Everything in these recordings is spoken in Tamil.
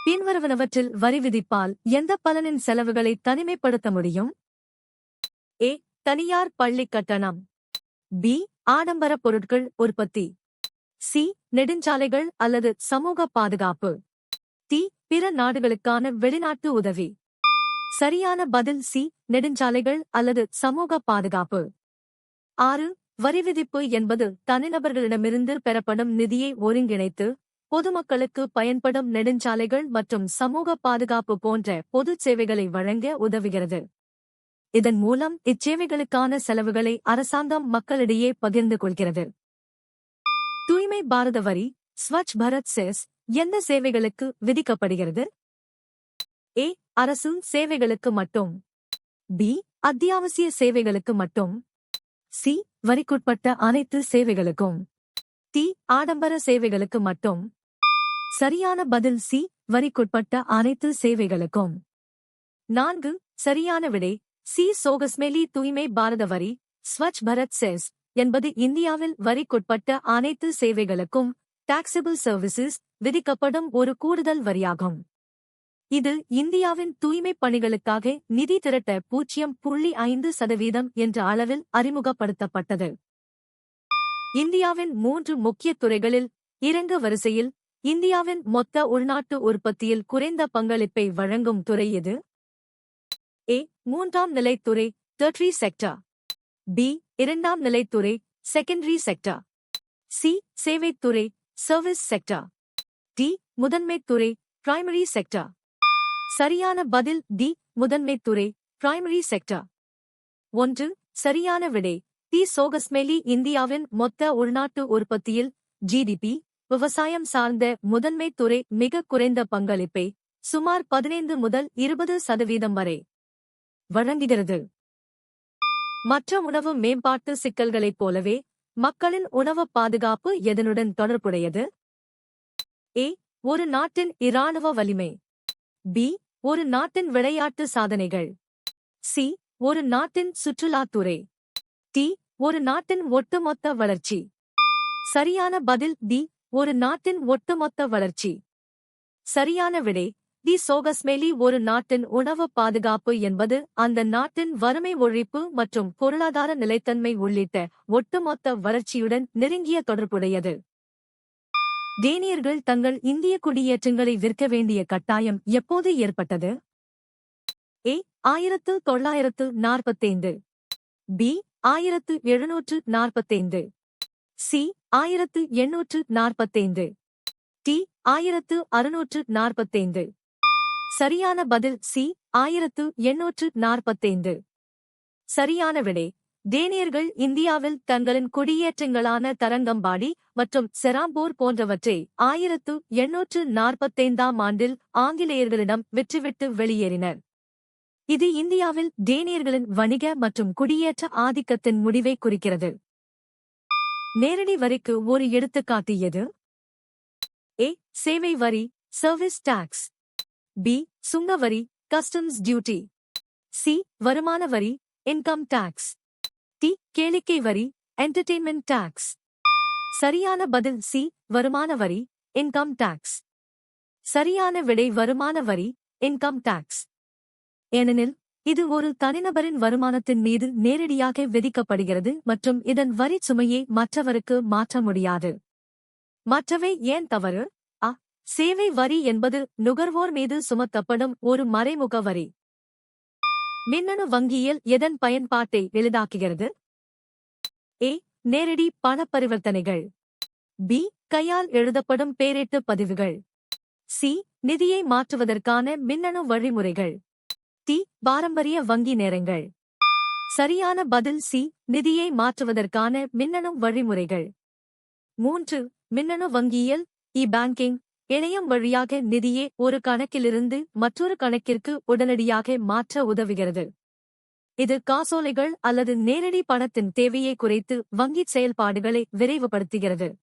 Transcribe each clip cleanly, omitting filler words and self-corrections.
பின்வருவனவற்றில் வரி விதிப்பால் எந்த பலனின் செலவுகளை தனிமைப்படுத்த முடியும்? ஏ. தனியார் பள்ளி கட்டணம். பி. ஆடம்பர பொருட்கள் உற்பத்தி. சி. நெடுஞ்சாலைகள் அல்லது சமூக பாதுகாப்பு. டி. பிற நாடுகளுக்கான வெளிநாட்டு உதவி. சரியான பதில் சி. நெடுஞ்சாலைகள் அல்லது சமூக பாதுகாப்பு. 6. வரி விதிப்பு என்பது தனிநபர்களிடமிருந்து பெறப்படும் நிதியை ஒருங்கிணைத்து பொதுமக்களுக்கு பயன்படும் நெடுஞ்சாலைகள் மற்றும் சமூக பாதுகாப்பு போன்ற பொதுச் சேவைகளை வழங்க உதவுகிறது. இதன் மூலம் இச்சேவைகளுக்கான செலவுகளை அரசாங்கம் மக்களிடையே பகிர்ந்து கொள்கிறது. தூய்மை பாரத வரி ஸ்வச் பாரத் செஸ் எந்த சேவைகளுக்கு விதிக்கப்படுகிறது? ஏ. அரசு சேவைகளுக்கு மட்டும். பி. அத்தியாவசிய சேவைகளுக்கு மட்டும். சி. வரிக்குட்பட்ட அனைத்து சேவைகளுக்கும். டி. ஆடம்பர சேவைகளுக்கு மட்டும். சரியான பதில் சி. வரிக்குட்பட்ட அனைத்து சேவைகளுக்கும். 4. சரியான விடை சி. சோகஸ்மெலி தூய்மை பாரத வரி ஸ்வச் பாரத் செஸ் என்பது இந்தியாவில் வரிக்குட்பட்ட அனைத்து சேவைகளுக்கும் டாக்ஸபிள் சர்வீசஸ் விதிக்கப்படும் ஒரு கூடுதல் வரியாகும். இது இந்தியாவின் தூய்மைப் பணிகளுக்காக நிதி திரட்ட 0.5% என்ற அளவில் அறிமுகப்படுத்தப்பட்டது. இந்தியாவின் 3 முக்கிய துறைகளில் இறங்கு வரிசையில் இந்தியாவின் மொத்த உள்நாட்டு உற்பத்தியில் குறைந்த பங்களிப்பை வழங்கும் துறை எது? ஏ. 3ஆம் நிலைத்துறை டெர்டரி செக்டர். பி. 2ஆம் நிலைத்துறை செகண்டரி செக்டர். சி. சேவைத்துறை சர்வீஸ் செக்டர். டி. முதன்மைத்துறை பிரைமரி செக்டர். சரியான பதில் டி. முதன்மைத்துறை பிரைமரி செக்டர். 1. சரியான விடை டி. சோகஸ்மெலி இந்தியாவின் மொத்த உள்நாட்டு உற்பத்தியில் ஜிடிபி விவசாயம் சார்ந்த முதன்மைத் துறை மிக குறைந்த பங்களிப்பை சுமார் 15 முதல் 20% வரை வழங்குகிறது. மற்ற உணவு மேம்பாட்டு சிக்கல்களைப் போலவே மக்களின் உணவு பாதுகாப்பு எதனுடன் தொடர்புடையது? ஏ. ஒரு நாட்டின் இராணுவ வலிமை. பி. ஒரு நாட்டின் விளையாட்டு சாதனைகள். சி. ஒரு நாட்டின் சுற்றுலாத்துறை. டி. ஒரு நாட்டின் ஒட்டுமொத்த வளர்ச்சி. சரியான பதில் டி. ஒரு நாட்டின் ஒட்டுமொத்த வளர்ச்சி. சரியான விடை டி. சோகஸ்மெலி ஒரு நாட்டின் உணவு பாதுகாப்பு என்பது அந்த நாட்டின் வறுமை ஒழிப்பு மற்றும் பொருளாதார நிலைத்தன்மை உள்ளிட்ட ஒட்டுமொத்த வளர்ச்சியுடன் நெருங்கிய தொடர்புடையது. டேனியர்கள் தங்கள் இந்திய குடியேற்றங்களை விற்க வேண்டிய கட்டாயம் எப்போது ஏற்பட்டது? ஏ. 1945. பி. 1745. சி. 1845. டி. 1645. சரியான பதில் சி. 1845. சரியான விடை டேனியர்கள் இந்தியாவில் தங்களின் குடியேற்றங்களான தரங்கம்பாடி மற்றும் செராம்பூர் போன்றவற்றை 1845ஆம் ஆண்டில் ஆங்கிலேயர்களிடம் விற்றுவிட்டு வெளியேறினர். இது இந்தியாவில் டேனியர்களின் வணிக மற்றும் குடியேற்ற ஆதிக்கத்தின் முடிவை குறிக்கிறது. நேரடி வரிக்கு ஒரு எடுத்துக்காட்டு எது? ஏ. சேவை வரி சர்வீஸ் டாக்ஸ். பி. சுங்க வரி கஸ்டம்ஸ் டியூட்டி. சி. வருமான வரி இன்கம் டாக்ஸ். டி. கேளிக்கை வரி என்டர்டெயின்மெண்ட் டாக்ஸ். சரியான பதில் சி. வருமான வரி இன்கம் டாக்ஸ். சரியான விடை வருமான வரி இன்கம் டாக்ஸ். ஏனெனில் இது ஒரு தனிநபரின் வருமானத்தின் மீது நேரடியாக விதிக்கப்படுகிறது மற்றும் இதன் வரி சுமையை மற்றவருக்கு மாற்ற முடியாது. மற்றவை ஏன் தவறு? அ. சேவை வரி என்பது நுகர்வோர் மீது சுமத்தப்படும் ஒரு மறைமுக வரி. மின்னணு வங்கியியல் எதன் பயன்பாட்டை எளிதாக்குகிறது? ஏ. நேரடி பண பரிவர்த்தனைகள். பி. கையால் எழுதப்படும் பேரேட்டு பதிவுகள். சி. நிதியை மாற்றுவதற்கான மின்னணு வழிமுறைகள். டி. பாரம்பரிய வங்கி நேரங்கள். சரியான பதில் சி. நிதியை மாற்றுவதற்கான மின்னணு வழிமுறைகள். 3. மின்னணு வங்கியியல் இ-பேங்கிங் இணையம் வழியாக நிதியை ஒரு கணக்கிலிருந்து மற்றொரு கணக்கிற்கு உடனடியாக மாற்ற உதவுகிறது. இது காசோலைகள் அல்லது நேரடி பணத்தின் தேவையை குறைத்து வங்கிச் செயல்பாடுகளை விரைவுபடுத்துகிறது.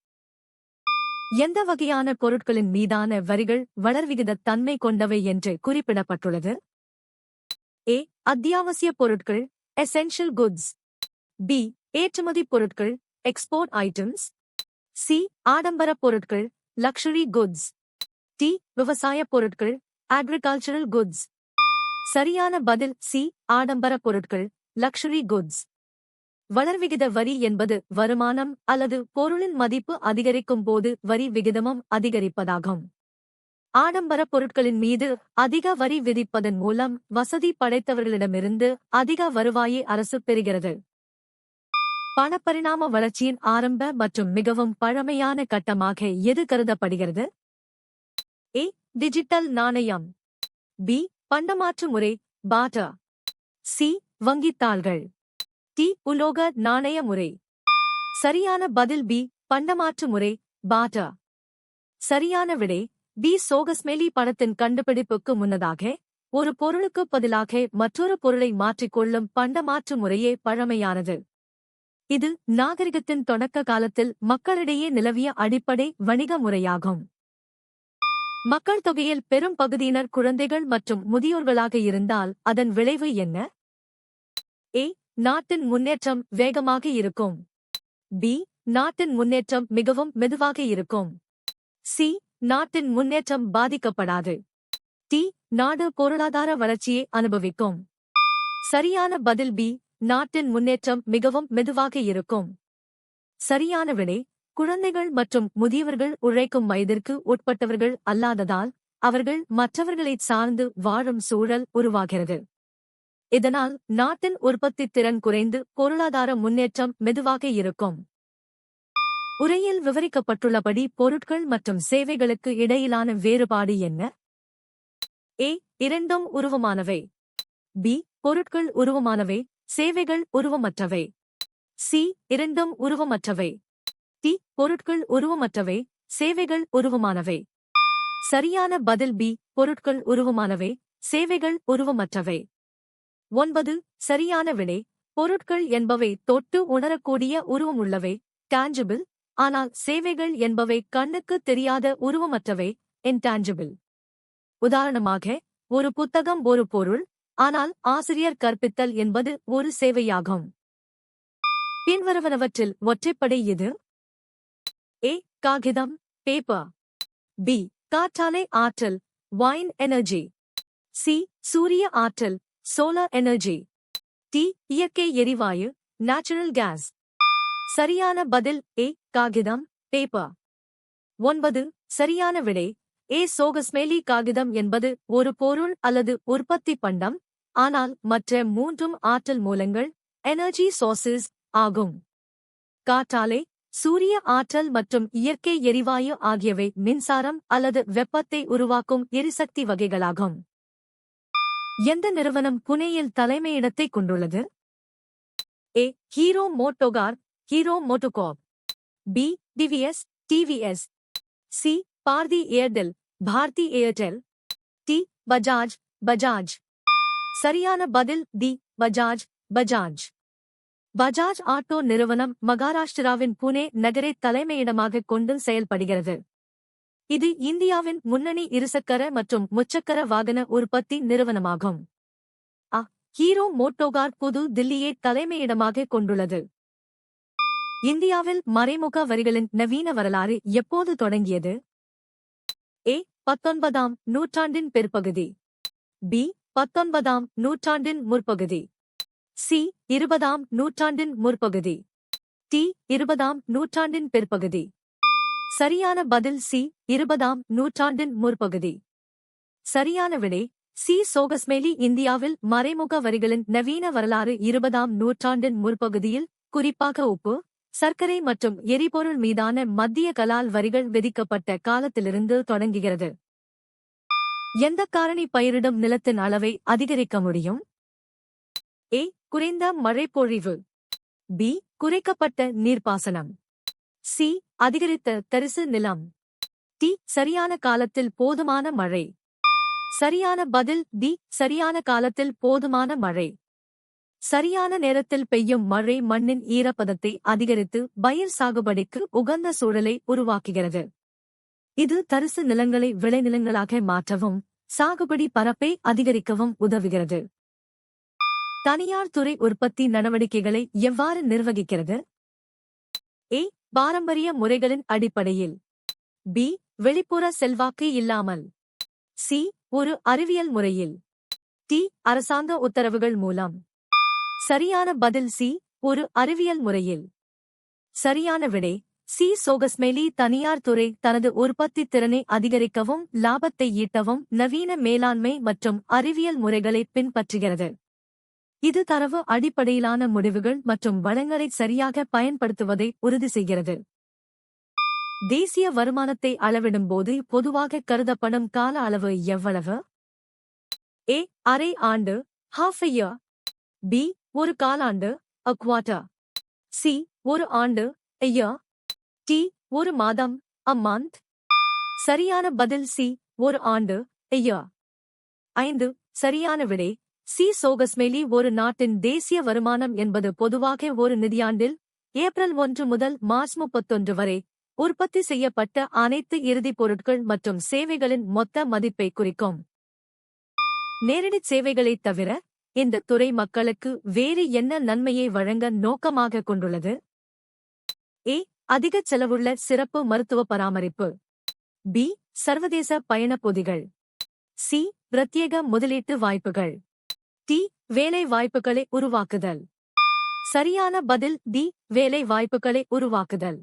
எந்த வகையான பொருட்களின் மீதான வரிகள் வளர்விகித தன்மை கொண்டவை என்று குறிப்பிடப்பட்டுள்ளது? ஏ. அத்தியாவசிய பொருட்கள் எசென்ஷியல் குட்ஸ். பி. ஏற்றுமதி பொருட்கள் எக்ஸ்போர்ட் ஐட்டம்ஸ். சி. ஆடம்பர பொருட்கள் லக்ஷரி குட்ஸ். டி. விவசாய பொருட்கள், agricultural goods. சரியான பதில் சி. ஆடம்பர பொருட்கள், luxury goods. வளர்விகித வரி என்பது வருமானம் அல்லது பொருளின் மதிப்பு அதிகரிக்கும் போது வரி விகிதமும் அதிகரிப்பதாகும். ஆடம்பர பொருட்களின் மீது அதிக வரி விதிப்பதன் மூலம் வசதி படைத்தவர்களிடமிருந்து அதிக வருவாயை அரசு பெறுகிறது. பணப்பரிணாம வளர்ச்சியின் ஆரம்ப மற்றும் மிகவும் பழமையான கட்டமாக எது கருதப்படுகிறது? ஏ. டிஜிட்டல் நாணயம். பி. பண்டமாற்று முறை, பார்ட்டர். சி. வங்கித்தாள்கள். டி. உலோக நாணய முறை. சரியான பதில் பி. பண்டமாற்று முறை, பார்ட்டர். சரியான விடை பி. சோகஸ்மெலி பணத்தின் கண்டுபிடிப்புக்கு முன்னதாக ஒரு பொருளுக்கு பதிலாக மற்றொரு பொருளை மாற்றிக்கொள்ளும் பண்டமாற்று முறையே பழமையானது. இது நாகரிகத்தின் தொடக்க காலத்தில் மக்களிடையே நிலவிய அடிப்படை வணிக முறையாகும். மக்கள் தொகையில் பெரும் பகுதியினர் குழந்தைகள் மற்றும் முதியோர்களாக இருந்தால் அதன் விளைவு என்ன? ஏ. நாட்டின் முன்னேற்றம் வேகமாக இருக்கும். பி. நாட்டின் முன்னேற்றம் மிகவும் மெதுவாக இருக்கும். சி. நாட்டின் முன்னேற்றம் பாதிக்கப்படாது. டி. நாடு பொருளாதார வளர்ச்சியை அனுபவிக்கும். சரியான பதில் பி. நாட்டின் முன்னேற்றம் மிகவும் மெதுவாக இருக்கும். சரியான விடை குழந்தைகள் மற்றும் முதியவர்கள் உழைக்கும் வயதிற்கு உட்பட்டவர்கள் அல்லாததால் அவர்கள் மற்றவர்களைச் சார்ந்து வாழும் சூழல் உருவாகிறது. இதனால் நாட்டின் உற்பத்தித் திறன் குறைந்து பொருளாதார முன்னேற்றம் மெதுவாக இருக்கும். உரையில் விவரிக்கப்பட்டுள்ளபடி பொருட்கள் மற்றும் சேவைகளுக்கு இடையிலான வேறுபாடு என்ன? ஏ. இரண்டும் உருவமானவை. பி. பொருட்கள் உருவமானவை, சேவைகள் உருவமற்றவை. சி. இரண்டும் உருவமற்றவை. டி. பொருட்கள் உருவமற்றவை, சேவைகள் உருவமானவை. சரியான பதில் பி. பொருட்கள் உருவமானவை, சேவைகள் உருவமற்றவை. 9. சரியான விடை பொருட்கள் என்பவை தொட்டு உணரக்கூடிய உருவமுள்ளவை, tangible. ஆனால் சேவைகள் என்பவை கண்ணுக்கு தெரியாத உருவமற்றவை, intangible. உதாரணமாக, ஒரு புத்தகம் ஒரு பொருள், ஆனால் ஆசிரியர் கற்பித்தல் என்பது ஒரு சேவையாகும். பின்வருவனவற்றில் ஒற்றைப்படை எது? ஏ. காகிதம், பேப்பர். பி. காற்றாலை ஆற்றல், wind energy. சி. சூரிய ஆற்றல், solar energy. டி. இயற்கை எரிவாயு, natural gas. சரியான பதில் ஏ. காகிதம், பேப்பர். 9. சரியான விடை ஏ. சோகஸ்மெலி காகிதம் என்பது ஒரு பொருள் அல்லது உற்பத்தி பண்டம், ஆனால் மற்ற மூன்றும் ஆற்றல் மூலங்கள், எனர்ஜி சோர்சஸ் ஆகும். காற்றாலை, சூரிய ஆற்றல் மற்றும் இயற்கை எரிவாயு ஆகியவை மின்சாரம் அல்லது வெப்பத்தை உருவாக்கும் எரிசக்தி வகைகளாகும். எந்த நிறுவனம் புனேயில் தலைமையிடத்தை கொண்டுள்ளது? A. Hero MotoCorp, Hero MotoCorp. B. TVS, TVS. C. Bharti Airtel, Bharti Airtel. D. Bajaj, Bajaj. சரியான பதில் டி. பஜாஜ், பஜாஜ். பஜாஜ் ஆட்டோ நிறுவனம் மகாராஷ்டிராவின் புனே நகரை தலைமையிடமாக கொண்டு செயல்படுகிறது. இது இந்தியாவின் முன்னணி இருசக்கர மற்றும் முச்சக்கர வாகன உற்பத்தி நிறுவனமாகும். ஹீரோ மோட்டோகார் புது தில்லியை தலைமையிடமாக கொண்டுள்ளது. இந்தியாவில் மறைமுக வரிகளின் நவீன வரலாறு எப்போது தொடங்கியது? ஏ. 19ஆம் நூற்றாண்டின் பிற்பகுதி. பி. 19ஆம் நூற்றாண்டின் முற்பகுதி. சி. 20ஆம் நூற்றாண்டின் முற்பகுதி. டி. 20ஆம் நூற்றாண்டின் பிற்பகுதி. சரியான பதில் சி. 20ஆம் நூற்றாண்டின் முற்பகுதி. சரியான விடை சி. சோகஸ்மெலி இந்தியாவில் மறைமுக வரிகளின் நவீன வரலாறு 20ஆம் நூற்றாண்டின் முற்பகுதியில், குறிப்பாக உப்பு, சர்க்கரை மற்றும் எரிபொருள் மீதான மத்திய கலால் வரிகள் விதிக்கப்பட்ட காலத்திலிருந்து தொடங்குகிறது. எந்த காரணி பயிரிடும் நிலத்தின் அளவை அதிகரிக்க முடியும்? ஏ. குறைந்த மழைப்பொழிவு. பி. குறைக்கப்பட்ட நீர்ப்பாசனம். சி. அதிகரித்த தரிசு நிலம். டி. சரியான காலத்தில் போதுமான மழை. சரியான பதில் டி. சரியான காலத்தில் போதுமான மழை. சரியான நேரத்தில் பெய்யும் மழை மண்ணின் ஈரப்பதத்தை அதிகரித்து பயிர் சாகுபடிக்கு உகந்த சூழலை உருவாக்குகிறது. இது தரிசு நிலங்களை விளைநிலங்களாக மாற்றவும் சாகுபடி பரப்பை அதிகரிக்கவும் உதவுகிறது. தனியார் துறை உற்பத்தி நடவடிக்கைகளை எவ்வாறு நிர்வகிக்கிறது? ஏ. பாரம்பரிய முறைகளின் அடிப்படையில். பி. வெளிப்புற செல்வாக்கு இல்லாமல். சி. ஒரு அறிவியல் முறையில். டி. அரசாங்க உத்தரவுகள் மூலம். சரியான பதில் சி. ஒரு அறிவியல் முறையில். சரியான விடை சி. சோகஸ்மெலி தனியார் துறை தனது உற்பத்தி திறனை அதிகரிக்கவும் லாபத்தை ஈட்டவும் நவீன மேலாண்மை மற்றும் அறிவியல் முறைகளை பின்பற்றுகிறது. இது தரவு அடிப்படையிலான முடிவுகள் மற்றும் வளங்களை சரியாக பயன்படுத்துவதை உறுதி செய்கிறது. தேசிய வருமானத்தை அளவிடும்போது பொதுவாக கருதப்படும் கால அளவு எவ்வளவு? ஏ. அரை ஆண்டு, half a year. பி. ஒரு காலாண்டு, a quarter. சி. ஒரு ஆண்டு, a year. டி. ஒரு மாதம், a month. சரியான பதில் சி. ஒரு ஆண்டு, a year. 5. சரியான விடை சி. சோகஸ்மெலி ஒரு நாட்டின் தேசிய வருமானம் என்பது பொதுவாக ஒரு நிதியாண்டில் ஏப்ரல் 1 முதல் மார்ச் 31 வரை உற்பத்தி செய்யப்பட்ட அனைத்து இறுதிப் பொருட்கள் மற்றும் சேவைகளின் மொத்த மதிப்பை குறிக்கும். நேரடிச் சேவைகளைத் தவிர இந்த துறை மக்களுக்கு வேறு என்ன நன்மையை வழங்க நோக்கமாக கொண்டுள்ளது? ஏ. அதிக செலவுள்ள சிறப்பு மருத்துவ பராமரிப்பு. பி. சர்வதேச பயணப் பொதிகள். சி. பிரத்யேக முதலீட்டு வாய்ப்புகள். டி. வேலை வாய்ப்புகளை உருவாக்குதல். சரியான பதில் டி. வேலை வாய்ப்புகளை உருவாக்குதல்.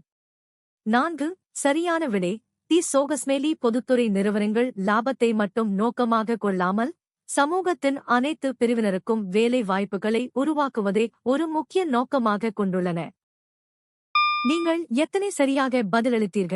4. சரியான விடை டி. சோகஸ்மெலி பொதுத்துறை நிறுவனங்கள் லாபத்தை மட்டும் நோக்கமாக கொள்ளாமல் சமூகத்தின் அனைத்து பிரிவினருக்கும் வேலை வாய்ப்புகளை உருவாக்குவதை ஒரு முக்கிய நோக்கமாக கொண்டுள்ளன. நீங்கள் எத்தனை சரியாக பதிலளித்தீர்கள்?